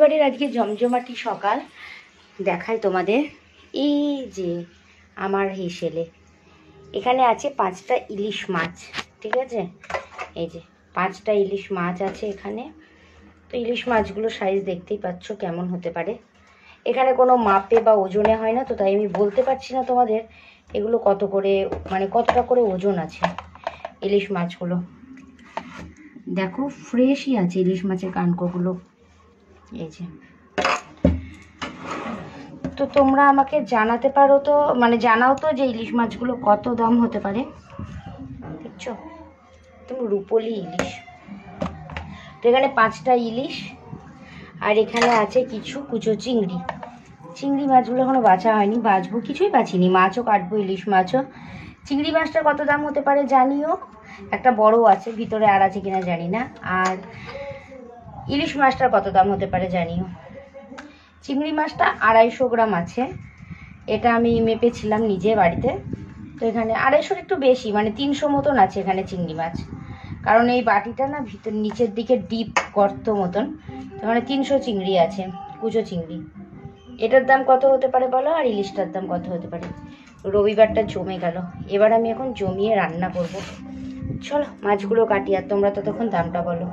রবিবারের আজকে জমজমাটি সকাল দেখাই তোমাদের। এই যে আমার হেসেলে এখানে আছে 5টা ইলিশ মাছ, ঠিক আছে? এই যে 5টা ইলিশ মাছ আছে এখানে। তো ইলিশ মাছগুলো সাইজ দেখতেই পাচ্ছ কেমন হতে পারে। এখানে কোনো মাপে বা ওজনে হয় না, তো তাই আমি বলতে পারছি না তোমাদের এগুলো কত করে, মানে কতটা করে ওজন আছে ইলিশ মাছগুলো। দেখো ফ্রেশই আছে ইলিশ মাছের কানকোগুলো। এই যে, তো তোমরা আমাকে জানাতে পারো তো, মানে জানাও তো যে ইলিশ মাছগুলো কত দাম হতে পারে। দেখছো একদম রুপোলি ইলিশ। তো এখানে 5টা ইলিশ আর এখানে আছে কিছু কুচো চিংড়ি। চিংড়ি মাছগুলো এখনো বাছা হয়নি, বাছবো, কিছুই বাছিনি। মাছও কাটবো, ইলিশ মাছও। চিংড়ি মাছটার কত দাম হতে পারে জানিও। একটা বড় আছে, ভিতরে আর আছে কিনা জানি না। আর ইলিশ মাছটার কত দাম হতে পারে জানিও। চিংড়ি মাছটা 250 গ্রাম আছে, এটা আমি মেপেছিলাম নিজে বাড়িতে। তো এখানে 250 একটু বেশি, মানে 300 মতন আছে এখানে চিংড়ি মাছ। কারণ এই বাটিটা না ভিতর নিচের দিকে ডিপ গর্ত মতন, এখানে 300 চিংড়ি আছে, কুচো চিংড়ি। এটার দাম কত হতে পারে বলো, আর ইলিশটার দাম কত হতে পারে? রবিবারটা জমে গেল, এবার আমি এখন জমিয়ে রান্না করব। চলো মাছগুলো কাটি, আর তোমরা ততক্ষণ দামটা বলো।